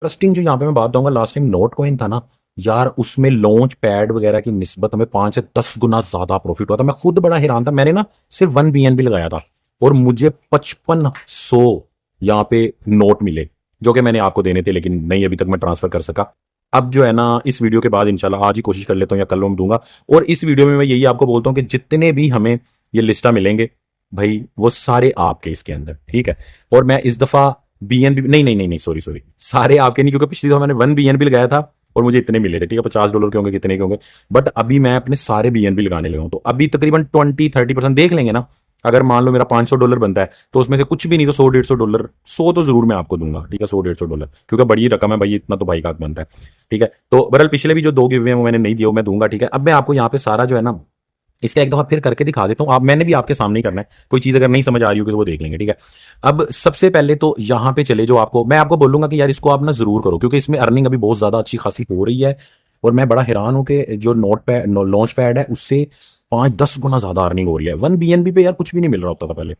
Trusting जो यहाँ पे मैं बात दूंगा, लास्ट टाइम नोट कॉइन था ना यार, उसमें लॉन्च पैड वगैरह की निस्बत हमें 5 से 10 गुना ज्यादा प्रॉफिट हुआ था। मैं खुद बड़ा हैरान था। मैंने ना सिर्फ 1 BNB लगाया था और मुझे 5500 यहाँ पे नोट मिले, जो कि मैंने आपको देने थे लेकिन नहीं अभी तक मैं ट्रांसफर कर सका। अब जो है ना, इस वीडियो के बाद इंशाल्लाह आज ही कोशिश कर लेता हूँ या कल मैं दूंगा। और इस वीडियो में मैं यही आपको बोलता हूँ कि जितने भी हमें ये लिस्टा मिलेंगे भाई, वो सारे आपके इसके अंदर, ठीक है। और मैं इस दफा BNB, नहीं नहीं नहीं नहीं, सॉरी सॉरी, सारे आपके नहीं, क्योंकि पिछली दफा मैंने 1 BNB लगाया था और मुझे इतने मिले थे, ठीक है। $50 के होंगे, कितने के होंगे, बट अभी मैं अपने सारे BNB लगाने लगा हूं। तो अभी तकरीबन 20-30% देख लेंगे ना। अगर मान लो मेरा $500 बनता है तो उसमें से कुछ भी नहीं तो $100-150, 100 तो जरूर मैं आपको दूंगा, ठीक है, $100-150, क्योंकि बड़ी रकम है भाई, इतना तो भाई का हक बनता है, ठीक है। तो बहरहाल पिछले भी जो 2 गिव हैं वो मैंने नहीं दिए, वो मैं दूंगा, ठीक है। अब मैं आपको यहाँ पे सारा जो है ना, इसका एक दफा फिर करके दिखा देता हूँ। आप, मैंने भी आपके सामने ही करना है, कोई चीज अगर नहीं समझ आ रही होगी तो वो देख लेंगे, ठीक है। अब सबसे पहले तो यहाँ पे चले, जो आपको मैं आपको बोलूंगा कि यार इसको आप ना जरूर करो, क्योंकि इसमें अर्निंग अभी बहुत ज्यादा अच्छी खासी हो रही है। और मैं बड़ा हैरान हूं कि जो नोट पैड लॉन्च पैड है उससे 5-10 गुना ज्यादा अर्निंग हो रही है। 1 BNB पे यार कुछ भी नहीं मिल रहा होता था पहले।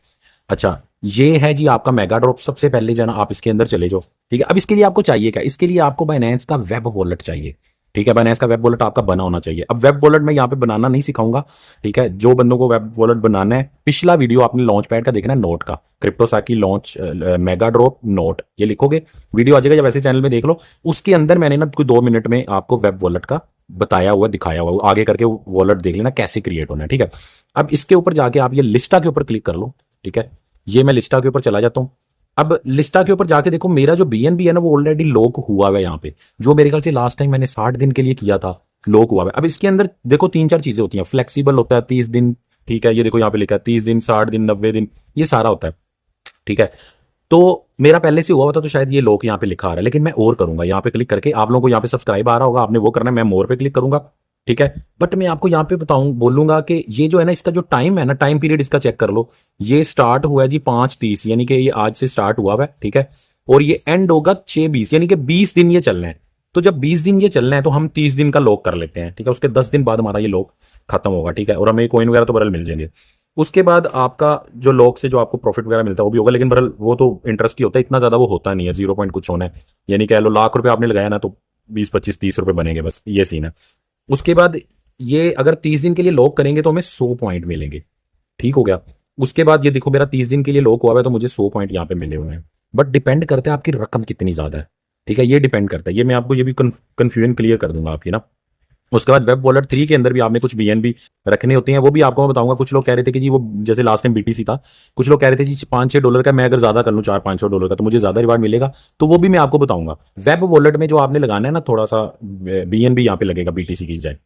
अच्छा, ये है जी आपका मेगा ड्रॉप। सबसे पहले जो है ना, आप इसके अंदर चले जाओ, ठीक है। अब इसके लिए आपको चाहिए क्या? इसके लिए आपको बाइनेंस का वेब वॉलेट चाहिए, ठीक है। बाइनेंस का वेब वॉलेट आपका बना होना चाहिए। अब वेब वॉलेट मैं यहाँ पे बनाना नहीं सिखाऊंगा, ठीक है। जो बंदों को वेब वॉलेट बनाना है, पिछला वीडियो आपने लॉन्च पैड का देखना है, नोट का, क्रिप्टोसाकी लॉन्च मेगा ड्रॉप नोट, ये लिखोगे वीडियो आ जाएगा, या वैसे चैनल में देख लो। उसके अंदर मैंने ना कोई 2 मिनट में आपको वेब वॉलेट का बताया हुआ, दिखाया हुआ, आगे करके वॉलेट देख लेना कैसे क्रिएट होना है, ठीक है। अब इसके ऊपर जाके आप ये लिस्टा के ऊपर क्लिक कर लो, ठीक है। ये मैं लिस्टा के ऊपर चला जाता हूँ। अब लिस्टा के ऊपर जाके देखो, मेरा जो BNB है ना वो ऑलरेडी लॉक हुआ हुआ है यहाँ पे, जो मेरे ख्याल से लास्ट टाइम मैंने 60 दिन के लिए किया था, लॉक हुआ हुआ है। अब इसके अंदर देखो 3-4 चीजें होती हैं। फ्लेक्सिबल होता है 30 दिन, ठीक है। ये देखो यहाँ पे लिखा है 30 दिन, 60 दिन, 90 दिन, ये सारा होता है, ठीक है। तो मेरा पहले से हुआ हुआ था तो शायद ये लॉक यहाँ पे लिखा आ रहा है, लेकिन मैं और करूंगा। यहाँ पे क्लिक करके आप लोगों को यहाँ पे सब्सक्राइब आ रहा होगा, आपने वो करना है, मैं मोर पे क्लिक करूंगा, ठीक है। बट मैं आपको यहाँ पे बताऊं, बोलूंगा कि ये जो है ना, इसका जो टाइम है ना, टाइम पीरियड इसका चेक कर लो। ये स्टार्ट हुआ है जी 5:30, यानी कि ये आज से स्टार्ट हुआ है, ठीक है। और ये एंड होगा 6:20, यानी कि 20 दिन ये चलना है। तो जब 20 दिन ये चलना है तो हम 30 दिन का लॉक कर लेते हैं, ठीक है। उसके 10 दिन बाद हमारा ये लॉक खत्म होगा, ठीक है। और हमें कोइन वगैरह तो बरल मिल जाएंगे। उसके बाद आपका जो लॉक से जो आपको प्रॉफिट वगैरह मिलता है वो भी होगा, लेकिन बरल वो तो इंटरेस्ट ही होता है, इतना ज्यादा वो होता नहीं है, 0 पॉइंट कुछ होना है। यानी कह लो लाख रुपए आपने लगाया ना तो 20-25-30 रुपए बनेंगे, बस ये सीन है। उसके बाद ये अगर 30 दिन के लिए लॉक करेंगे तो हमें 100 पॉइंट मिलेंगे, ठीक हो गया। उसके बाद ये देखो मेरा 30 दिन के लिए लॉक हुआ है तो मुझे 100 पॉइंट यहाँ पे मिले हुए हैं। बट डिपेंड करता है आपकी रकम कितनी ज्यादा है, ठीक है। ये डिपेंड करता है, ये मैं आपको ये भी कंफ्यूजन क्लियर कर दूंगा आपकी ना। उसके बाद वेब वॉलेट 3 के अंदर भी आपने कुछ BNB रखने होते हैं, वो भी आपको मैं बताऊंगा। कुछ लोग कह रहे थे कि जी वो जैसे लास्ट टाइम BTC था, कुछ लोग कह रहे थे जी $5-6 का मैं अगर ज्यादा कर लूँ, $400-500 का, तो मुझे ज्यादा रिवार्ड मिलेगा, तो वो भी मैं आपको बताऊंगा। वेब वॉलेट में जो आपने लगाना है ना, थोड़ा सा BNB यहाँ पे लगेगा BTC की जाए,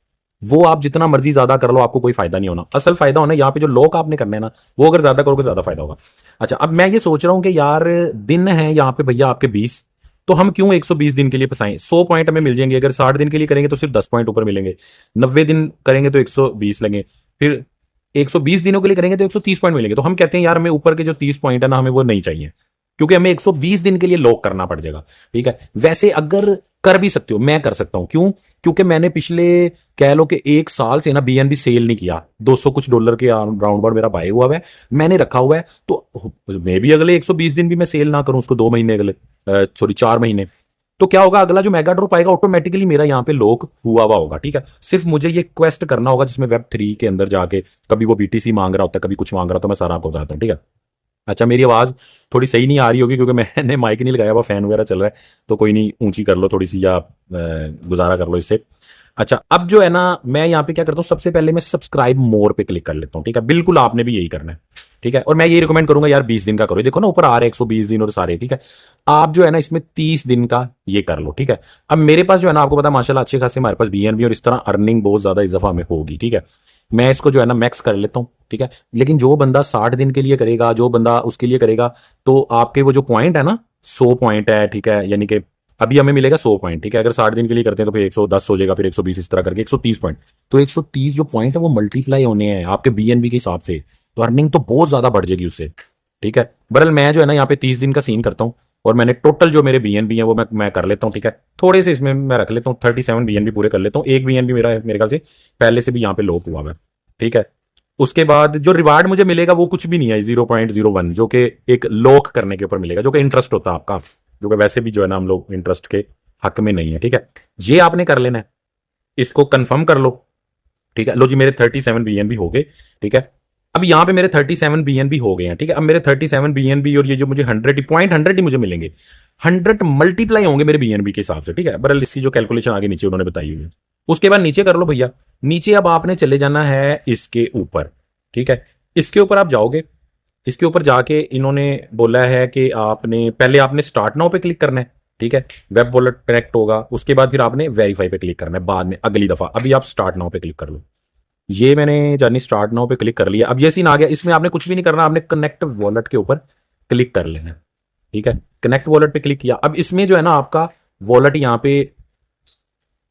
वो आप जितना मर्जी ज्यादा कर लो आपको कोई फायदा नहीं होना। असल फायदा होना यहाँ पे जो लॉक आपने करना है ना, वो अगर ज्यादा करोगे ज्यादा फायदा होगा। अच्छा, अब मैं ये सोच रहा हूँ कि यार दिन है यहाँ पे भैया आपके 20, तो हम क्यों 120 दिन के लिए फंसाएं? 100 पॉइंट हमें मिल जाएंगे। अगर 60 दिन के लिए करेंगे तो सिर्फ 10 पॉइंट ऊपर मिलेंगे, 90 दिन करेंगे तो 120 लेंगे, फिर 120 दिनों के लिए करेंगे तो 130 पॉइंट मिलेंगे। तो हम कहते हैं यार हमें ऊपर के जो 30 पॉइंट है ना, हमें वो नहीं चाहिए, क्योंकि हमें 120 दिन के लिए लॉक करना पड़ जाएगा, ठीक है। वैसे अगर कर भी सकते हो, मैं कर सकता हूं, क्यों? क्योंकि मैंने पिछले कह लो कि 1 साल से ना BNB सेल नहीं किया। 200 कुछ डॉलर के राउंड अबाउट मेरा बाय हुआ है, मैंने रखा हुआ है। तो मे भी अगले 120 दिन भी मैं सेल ना करूं उसको, 2 महीने अगले, सॉरी 4 महीने, तो क्या होगा, अगला जो मेगा ड्रॉप आएगा ऑटोमेटिकली मेरा यहाँ पे लॉक हुआ हुआ होगा, ठीक है। सिर्फ मुझे ये क्वेस्ट करना होगा, जिसमें Web3 के अंदर जाके कभी वो BTC मांग रहा होता है, कभी कुछ मांग रहा होता है, मैं सारा आपको बताता हूँ, ठीक है। अच्छा, मेरी आवाज थोड़ी सही नहीं आ रही होगी क्योंकि मैंने माइक नहीं लगाया हुआ, फैन वगैरह चल रहा है, तो कोई नहीं, ऊंची कर लो थोड़ी सी, या गुजारा कर लो इससे। अच्छा, अब जो है ना, मैं यहाँ पे क्या करता हूँ, सबसे पहले मैं सब्सक्राइब मोर पे क्लिक कर लेता हूँ, ठीक है। बिल्कुल आपने भी यही करना है, ठीक है। और मैं यही रिकमेंड करूंगा यार 20 दिन का करो। देखो ना ऊपर आ रहे 120 दिन और सारे, ठीक है। आप जो है ना इसमें 30 दिन का ये कर लो, ठीक है। अब मेरे पास जो है ना, आपको पता है माशाल्लाह अच्छे खासे हमारे पास BNB, और इस तरह अर्निंग बहुत ज्यादा इजाफा में होगी, ठीक है। मैं इसको जो है ना मैक्स कर लेता हूँ, ठीक है। लेकिन जो बंदा 60 दिन के लिए करेगा, जो बंदा उसके लिए करेगा, तो आपके वो जो पॉइंट है ना, 100 पॉइंट है, ठीक है। यानी कि अभी हमें मिलेगा 100 पॉइंट, ठीक है। अगर 60 दिन के लिए करते हैं तो फिर 110 हो जाएगा, फिर 120, इस तरह करके 130 पॉइंट। तो 130 जो पॉइंट है वो मल्टीप्लाई होने हैं आपके BNB के हिसाब से, तो अर्निंग तो बहुत ज्यादा बढ़ जाएगी उससे, ठीक है। बरल मैं जो है ना यहाँ पे 30 दिन का सीन करता हूँ, और मैंने टोटल जो मेरे BNB है वो मैं कर लेता हूँ, ठीक है। थोड़े से इसमें मैं रख लेता हूँ, 37 BNB पूरे कर लेता हूँ। एक BNB मेरा मेरे ख्याल से पहले से भी यहाँ पे लॉक हुआ है, ठीक है। उसके बाद जो रिवार्ड मुझे मिलेगा वो कुछ भी नहीं है, 0.01, जो कि एक लॉक करने के ऊपर मिलेगा, जो कि इंटरेस्ट होता है आपका। जो कि वैसे भी जो है ना हम लोग इंटरेस्ट के हक में नहीं है। ठीक है, ये आपने कर लेना है, इसको कंफर्म कर लो। ठीक है, लो जी मेरे 37 BNB हो गए। ठीक है, अब यहाँ पे मेरे 37 BNB हो गए हैं। ठीक है, अब मेरे 37 BNB और ये जो मुझे 100 ही मुझे मिलेंगे, 100 मल्टीप्लाई होंगे मेरे BNB के हिसाब से। ठीक है, बरल इसकी जो कैलकुलेशन आगे नीचे उन्होंने बताई हुई है, उसके बाद नीचे कर लो भैया। नीचे अब आपने चले जाना है इसके ऊपर। ठीक है, इसके ऊपर आप जाओगे, इसके ऊपर जाके इन्होंने बोला है कि आपने पहले आपने स्टार्ट नाउ पे क्लिक करना है। ठीक है, वेब वॉलेट कनेक्ट होगा, उसके बाद फिर आपने वेरीफाई पे क्लिक करना है बाद में अगली दफा। अभी आप स्टार्ट नाउ पे क्लिक कर लो। ये मैंने जानी स्टार्ट नाउ पे क्लिक कर लिया। अब ये सीन आ गया, इसमें आपने कुछ भी नहीं करना, आपने कनेक्ट वॉलेट के ऊपर क्लिक कर लेना है। ठीक है, कनेक्ट वॉलेट पे क्लिक किया। अब इसमें जो है ना आपका वॉलेट यहाँ पे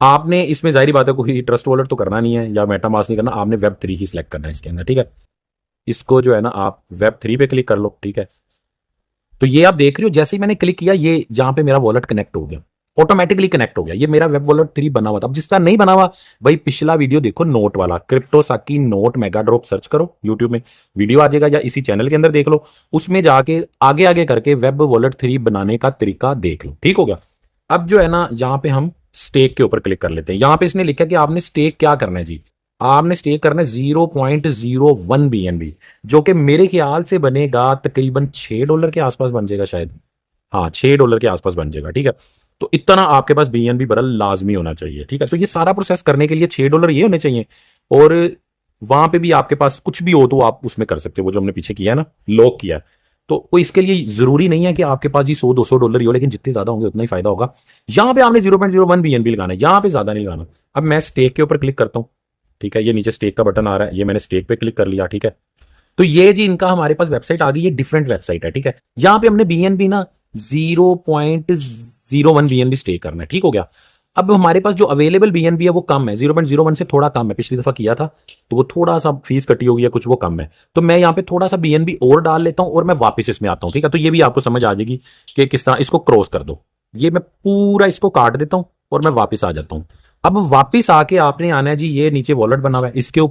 आपने इसमें जाहिर बात है कोई ट्रस्ट वॉलेट तो करना नहीं है या मेटामास्क नहीं करना, आपने वेब 3 ही सिलेक्ट करना है इसके अंदर। ठीक है, इसको जो है ना आप वेब 3 पे क्लिक कर लो। ठीक है, तो ये आप देख रहे हो जैसे ही मैंने क्लिक किया ये जहां पे मेरा वॉलेट कनेक्ट हो गया, ऑटोमेटिकली कनेक्ट हो गया। ये मेरा वेब वॉलेट 3 बना हुआ था। अब जिसका नहीं बना हुआ भाई पिछला वीडियो देखो, नोट वाला क्रिप्टो साकी नोट मेगा ड्रॉप सर्च करो यूट्यूब में, वीडियो आ जाएगा, या इसी चैनल के अंदर देख लो, उसमें जाके आगे आगे करके वेब वॉलेट 3 बनाने का तरीका देख लो। ठीक हो गया। अब जो है ना यहाँ पे हम स्टेक के ऊपर क्लिक कर लेते हैं। यहां पे इसने लिखा कि आपने स्टेक क्या करना है जी, आपने स्टेक करना है 0.01 BNB, जो कि मेरे ख्याल से बनेगा तकरीबन $6 के आसपास बन जाएगा शायद। हाँ, $6 के आसपास बन जाएगा। ठीक है, तो इतना आपके पास BNB बरल लाजमी होना चाहिए। ठीक है, तो ये सारा प्रोसेस करने के लिए $6 ये होने चाहिए। और वहां पे भी आपके पास कुछ भी हो तो आप उसमें कर सकते हो, वो जो हमने पीछे किया है ना, लॉक किया है। तो कोई इसके लिए जरूरी नहीं है कि आपके पास जी $100-200 ही हो, लेकिन जितने ज्यादा होंगे उतना ही फायदा होगा। यहां पे आपने 0.01 BNB लगाना है, यहां पे ज्यादा नहीं लगाना। अब मैं स्टेक के ऊपर क्लिक करता हूं। ठीक है, ये नीचे स्टेक का बटन आ रहा है, ये मैंने स्टेक पे क्लिक कर लिया। ठीक है, तो ये जी इनका हमारे पास वेबसाइट आ गई, ये डिफरेंट वेबसाइट है। ठीक है, यहां पे हमने BNB ना 0.01 BNB स्टे करना है। ठीक हो गया। अब हमारे पास जो अवेलेबल BNB है वो कम है, 0.01 से थोड़ा कम है, पिछली दफा किया था तो वो थोड़ा सा फीस कटी होगी या कुछ, वो कम है। तो मैं यहाँ पे थोड़ा सा BNB और डाल लेता हूं और मैं वापस इसमें आता हूं। ठीक है, तो ये भी आपको समझ आ जाएगी कि किस तरह इसको क्रॉस कर दो। ये मैं पूरा इसको काट देता हूं और मैं वापिस आ जाता हूं। अब वापिस आके आपने आना है जी, ये नीचे वॉलेट बना हुआ है, इसके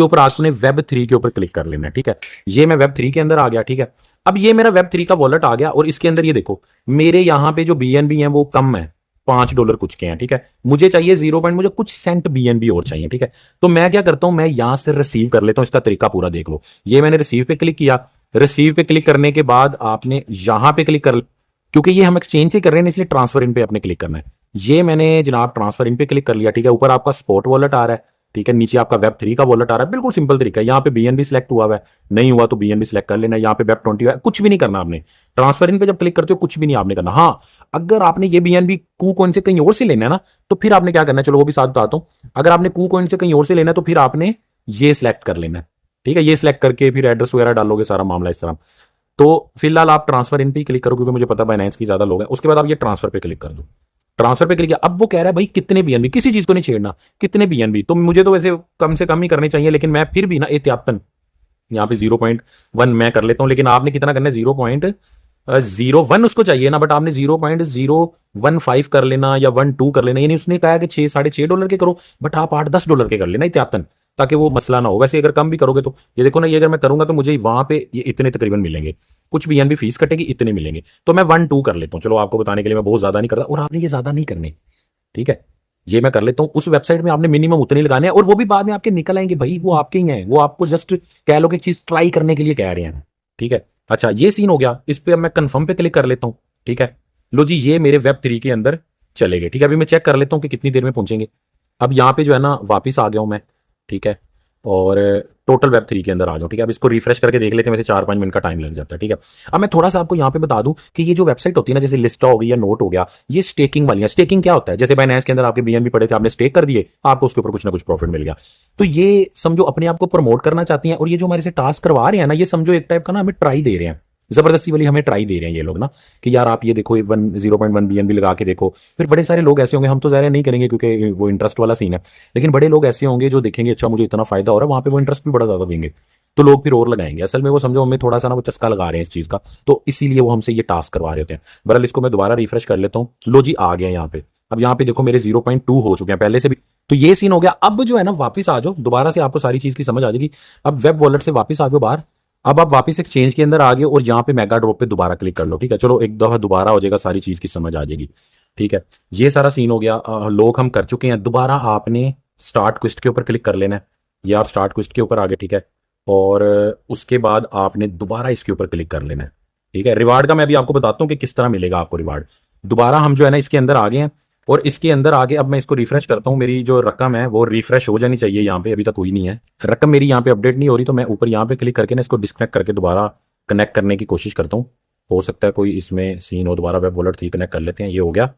ऊपर आपने वेब 3 के ऊपर क्लिक कर लेना है। ठीक है, ये मैं वेब 3 के अंदर आ गया। ठीक है, अब ये मेरा वेब 3 का वॉलेट आ गया और इसके अंदर ये देखो मेरे यहां पे जो BNB है वो कम है, $5 कुछ के हैं। ठीक है, मुझे चाहिए 0. मुझे कुछ सेंट BNB और चाहिए। ठीक है, तो मैं क्या करता हूं, मैं यहां से रिसीव कर लेता हूं। इसका तरीका पूरा देख लो। ये मैंने रिसीव पे क्लिक किया। रिसीव पे क्लिक करने के बाद आपने यहां पे क्लिक कर, क्योंकि ये हम एक्सचेंज से कर रहे हैं इसलिए ट्रांसफर इन पे अपने क्लिक करना है। ये मैंने जनाब ट्रांसफर इन पे क्लिक कर लिया। ठीक है, ऊपर आपका स्पॉट वॉलेट आ रहा है। ठीक है, नीचे आपका वेब 3 का वॉलेट आ रहा है। बिल्कुल सिंपल तरीका है, यहाँ पे BNB सिलेक्ट हुआ है, नहीं हुआ तो BNB सिलेक्ट कर लेना। यहाँ पे वेब 20 है, कुछ भी नहीं करना आपने। ट्रांसफर इन पे जब क्लिक करते हो कुछ भी नहीं आपने करना। हाँ, अगर आपने ये BNB कूकॉइन से कहीं और से लेना है ना, तो फिर आपने क्या करना है, चलो वो भी साथ बताता हूं। अगर आपने कूकॉइन से कहीं और से लेना है तो फिर आपने ये सिलेक्ट कर लेना है। ठीक है, ये सिलेक्ट करके फिर एड्रेस वगैरह डालोगे, सारा मामला इस तरह। तो फिलहाल आप ट्रांसफर इन पे ही क्लिक करो, क्योंकि मुझे पता बाइनेंस की ज्यादा लोग हैं। उसके बाद आप ये ट्रांसफर पे क्लिक कर दो। ट्रांसफर पे क्लिक किया। अब वो कह रहा है भाई कितने BNB, किसी चीज को नहीं छेड़ना, कितने BNB। तो मुझे तो वैसे कम से कम ही करने चाहिए, लेकिन मैं फिर भी ना एहतियातन यहाँ पे 0.1 मैं कर लेता हूं। लेकिन आपने कितना करना है, 0.01 उसको चाहिए ना, बट आपने 0.015 कर लेना या 1.2 कर लेना। यानी उसने कहा कि $6-6.5 के करो, बट आप $8-10 के कर लेना एहतियातन, ताकि वो मसला ना हो। वैसे अगर कम भी करोगे तो ये देखो ना, ये अगर मैं करूंगा तो मुझे वहां पे ये इतने तकरीबन मिलेंगे, कुछ BNB फीस कटेगी, इतने मिलेंगे। तो मैं 1.2 कर लेता हूँ। चलो आपको बताने के लिए मैं बहुत ज्यादा नहीं करता, और आपने ये ज्यादा नहीं करने। ठीक है, ये मैं कर लेता हूँ। उस वेबसाइट में आपने मिनिमम उतने लगाने हैं, और वो भी बाद में आपके निकल आएंगे भाई, वो आपके ही हैं, वो आपको जस्ट कह लो कि चीज ट्राई करने के लिए कह रहे हैं। ठीक है, अच्छा ये सीन हो गया। इस पे अब मैं कंफर्म पे क्लिक कर लेता हूँ। ठीक है, लो जी ये मेरे वेब 3 के अंदर चले गए। ठीक है, अभी मैं चेक कर लेता हूँ कि कितनी देर में पहुंचेंगे। अब यहाँ पे जो है ना वापिस आ गया हूँ मैं। ठीक है, और टोटल वेब 3 के अंदर आ जाऊं। ठीक है, अब इसको रिफ्रेश करके देख लेते हैं, वैसे 4-5 मिनट का टाइम लग जाता है। ठीक है, अब मैं थोड़ा सा आपको यहाँ पे बता दूं कि ये जो वेबसाइट होती है ना, जैसे लिस्टा हो गई या नोट हो गया, ये स्टेकिंग वाली है। स्टेकिंग क्या होता है, जैसे बाइनेंस के अंदर आपके BNB पड़े थे, आपने स्टेक कर दिए, आपको उसके ऊपर कुछ ना कुछ प्रॉफिट मिल गया। तो ये समझो अपने आप को प्रमोट करना चाहती हैं, और ये जो हमारे से टास्क करवा रहे हैं ना, ये समझो एक टाइप का ना हमें ट्राई दे रहे हैं, जबरदस्ती वाली हमें ट्राई दे रहे हैं ये लोग ना, कि यार आप ये देखो 0.1 BNB लगा के देखो। फिर बड़े सारे लोग ऐसे होंगे, हम तो ज़ाहिर नहीं करेंगे क्योंकि वो इंटरेस्ट वाला सीन है, लेकिन बड़े लोग ऐसे होंगे जो देखेंगे अच्छा मुझे इतना फायदा हो रहा है, वहां पे वो इंटरेस्ट भी बड़ा ज्यादा देंगे, तो लोग फिर और लगाएंगे। असल में वो समझो हमें थोड़ा सा ना वो चस्का लगा रहे हैं इस चीज का, तो इसीलिए वो हमसे ये टास्क करवा रहे होते हैं। बहरहाल इसको मैं दोबारा रिफ्रेश कर लेता हूँ। लो जी आ गया यहाँ पे। अब यहाँ पे देखो मेरे 0.2 हो चुके हैं पहले से भी। तो ये सीन हो गया। अब जो है ना वापस आ जाओ, दोबारा से आपको सारी चीज की समझ आ जाएगी। अब वेब वॉलेट से वापस आ जाओ बाहर, अब आप वापस एक्सचेंज के अंदर आ गए और यहाँ पे मेगा ड्रॉप पे दोबारा क्लिक कर लो। ठीक है, चलो एक दफा दोबारा हो जाएगा, सारी चीज की समझ आ जाएगी। ठीक है, ये सारा सीन हो गया। लोग हम कर चुके हैं। दोबारा आपने स्टार्ट क्विस्ट के ऊपर क्लिक कर लेना है, या आप स्टार्ट क्विस्ट के ऊपर आ गए। ठीक है, और उसके बाद आपने दोबारा इसके ऊपर क्लिक कर लेना है। ठीक है, रिवार्ड का मैं भी आपको बताता हूँ कि किस तरह मिलेगा आपको रिवार्ड। दोबारा हम जो है ना इसके अंदर आ गए हैं, और इसके अंदर आगे अब मैं इसको रिफ्रेश करता हूँ। मेरी जो रकम है वो रिफ्रेश हो जानी चाहिए। यहाँ पे अभी तक हुई नहीं है रकम मेरी, यहाँ पे अपडेट नहीं हो रही। तो मैं ऊपर यहाँ पे क्लिक करके ना इसको डिस्कनेक्ट करके दोबारा कनेक्ट करने की कोशिश करता हूँ। हो सकता है कोई इसमें सीन हो। दोबारा वेब वॉलेट थी, कनेक्ट कर लेते हैं। ये हो गया।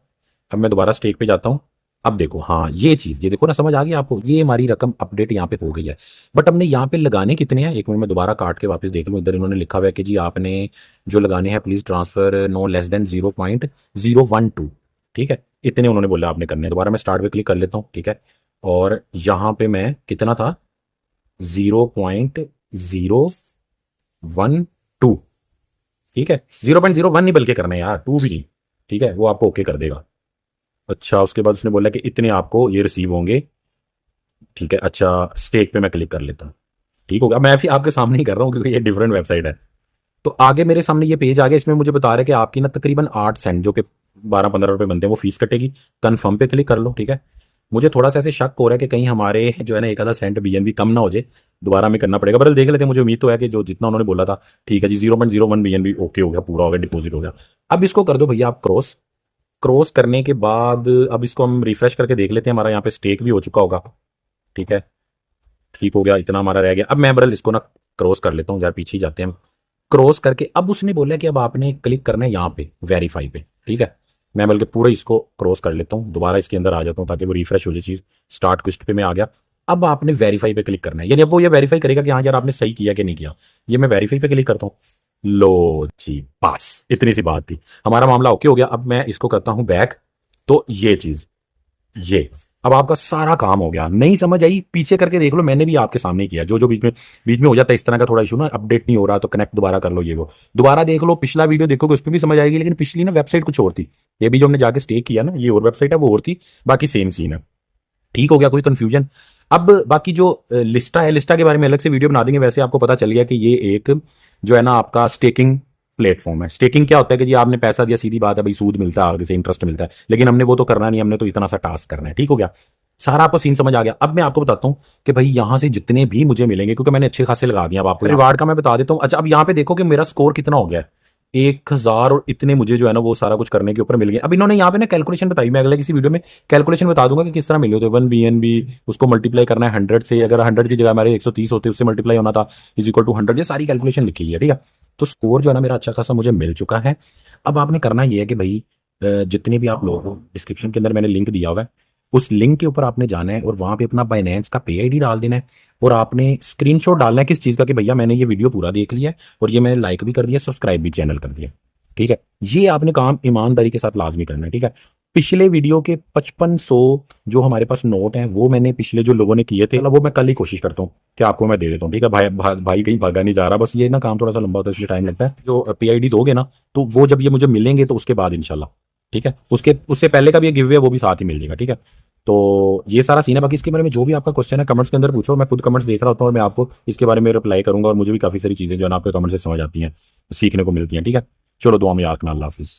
अब मैं दोबारा स्टेक पे जाता हूँ। अब देखो, हाँ ये चीज, ये देखो ना, समझ आ गई आपको। ये हमारी रकम अपडेट यहाँ पे हो गई है। बट हमने यहाँ पे लगाने कितने हैं, एक मिनट में दोबारा काट के वापस देख लूँ। इधर इन्होंने लिखा हुआ है कि जी आपने जो लगाने हैं please transfer no less than 0.012। ठीक है, इतने उन्होंने बोला आपने करने हैं। दोबारा मैं स्टार्ट पे क्लिक कर लेता हूँ। ठीक है, और यहाँ पे मैं कितना था, 0.012। ठीक है, 0.01 नहीं बल्कि करना है यार, 2 भी नहीं। ठीक है, वो आपको ओके कर देगा। अच्छा, उसके बाद उसने बोला कि इतने आपको ये रिसीव होंगे। ठीक है, अच्छा स्टेक पे मैं क्लिक कर लेता हूँ। ठीक होगा, मैं भी आपके सामने ही कर रहा हूँ क्योंकि ये डिफरेंट वेबसाइट है। तो आगे मेरे सामने ये पेज आ गया। इसमें मुझे बता रहा है कि आपकी ना तकरीबन 8 सेंट, जो कि 12-15 रुपए बनते हैं, वो फीस कटेगी। कन्फर्म पे क्लिक कर लो। ठीक है, मुझे थोड़ा सा ऐसे शक हो रहा है कि कहीं हमारे जो है ना 1 आधा सेंट BNB कम ना हो जाए। दोबारा हमें करना पड़ेगा, बदल देख लेते हैं। मुझे उम्मीद तो है कि जो जितना उन्होंने बोला था। ठीक है जी, 0.01 BNB ओके हो गया, पूरा हो गया, डिपॉजिट हो गया। अब इसको कर दो भैया आप क्रॉस। क्रॉस करने के बाद अब इसको हम रिफ्रेश करके देख लेते हैं, हमारा यहाँ पे स्टेक भी हो चुका होगा। ठीक है, ठीक हो गया, इतना हमारा रह गया। अब मैं बरल इसको ना क्रॉस कर लेता हूँ यार, पीछे ही जाते हैं हम। क्रॉस करके अब उसने बोला कि अब आपने क्लिक करना है यहाँ पे वेरीफाई पे। ठीक है, मैं बल्कि पूरा इसको क्रॉस कर लेता हूँ, दोबारा इसके अंदर आ जाता हूँ ताकि वो रिफ्रेश हो जाए चीज। स्टार्ट क्विस्ट पे मैं आ गया। अब आपने वेरीफाई पे क्लिक करना है, यानी अब वो ये वेरीफाई करेगा कि हाँ यार आपने सही किया कि नहीं किया। ये मैं वेरीफाई पे क्लिक करता हूँ। लो जी, बस इतनी सी बात थी, हमारा मामला ओके हो गया। अब मैं इसको करता हूँ बैक। तो ये चीज, ये अब आपका सारा काम हो गया। नहीं समझ आई, पीछे करके देख लो, मैंने भी आपके सामने ही किया। जो जो बीच में हो जाता है इस तरह का थोड़ा इशू ना, अपडेट नहीं हो रहा, तो कनेक्ट दोबारा कर लो। ये वो दोबारा देख लो, पिछला वीडियो देखोगे उसमें भी समझ आएगी। लेकिन पिछली ना वेबसाइट कुछ और थी, ये भी जो हमने जाके स्टे किया ना, ये और वेबसाइट है, वो और थी। बाकी सेम सीन है। ठीक हो गया, कोई कंफ्यूजन। अब बाकी जो लिस्टा है, लिस्टा के बारे में अलग से वीडियो बना देंगे। वैसे आपको पता चल गया कि ये एक जो है ना आपका स्टेकिंग प्लेटफॉर्म है। स्टेकिंग क्या होता है कि जी आपने पैसा दिया, सीधी बात है भाई, सूद मिलता है, आगे से इंटरेस्ट मिलता है। लेकिन हमने वो तो करना नहीं, हमने तो इतना सा टास्क करना है। ठीक हो गया, सारा आपको सीन समझ आ गया। अब मैं आपको बताता हूं कि भाई यहां से जितने भी मुझे मिलेंगे, क्योंकि मैंने अच्छे खासे लगा दिया। अब आपको रिवार्ड का मैं बता देता हूं। अच्छा, अब यहां पे देखो कि मेरा स्कोर कितना हो गया है, 1000, और इतने मुझे जो है ना वो सारा कुछ करने के ऊपर मिल गए। अब इन्होंने यहाँ पे ना कैलकुलेशन बताई, मैं अगले किसी वीडियो में कैलकुलेशन बता दूंगा कि किस तरह मिले होते। 1 BNB उसको मल्टीप्लाई करना है 100 से, अगर 100 की जगह हमारे 130 होते उससे मल्टीप्लाई होना था, इज इक्वल टू 100। ये सारी कैलकुलेशन लिखी हुई है। ठीक है, तो स्कोर जो है ना मेरा अच्छा खासा मुझे मिल चुका है। अब आपने करना ये है कि भाई जितने भी आप लोग हो, डिस्क्रिप्शन के अंदर मैंने लिंक दिया हुआ है, उस लिंक के ऊपर आपने जाना है और वहां पे अपना बाइनेंस का पे आईडी डाल देना है। और आपने स्क्रीनशॉट डालना है किस चीज का, कि भैया मैंने ये वीडियो पूरा देख लिया है और ये मैंने लाइक भी कर दिया, सब्सक्राइब भी चैनल कर दिया। ठीक है, ये आपने काम ईमानदारी के साथ लाजमी करना है। ठीक है, पिछले वीडियो के 5500 जो हमारे पास नोट हैं, वो मैंने पिछले जो लोगों ने किए थे, वो मैं कल ही कोशिश करता हूँ कि आपको मैं दे देता हूँ। ठीक है भाई कहीं भागा नहीं जा रहा, बस ये ना काम थोड़ा सा लंबा होता है, इसलिए टाइम लगता है। जो PID दोगे ना, तो वो जब ये मुझे मिलेंगे तो उसके बाद इंशाल्लाह। ठीक है, उससे पहले का भी गिव अवे वो भी साथ ही मिल जाएगा। ठीक है, तो ये सारा सीन है। बाकी इसके बारे में जो भी आपका क्वेश्चन है कमेंट्स के अंदर पूछो, मैं खुद कमेंट्स देख रहा होता हूँ और मैं आपको इसके बारे में रिप्लाई करूंगा। और मुझे भी काफी सारी चीजें जो है ना आपके कमेंट से समझ आती हैं, सीखने को मिलती हैं। ठीक है, चलो दुआ में याद रखना, अल्लाह हाफिज।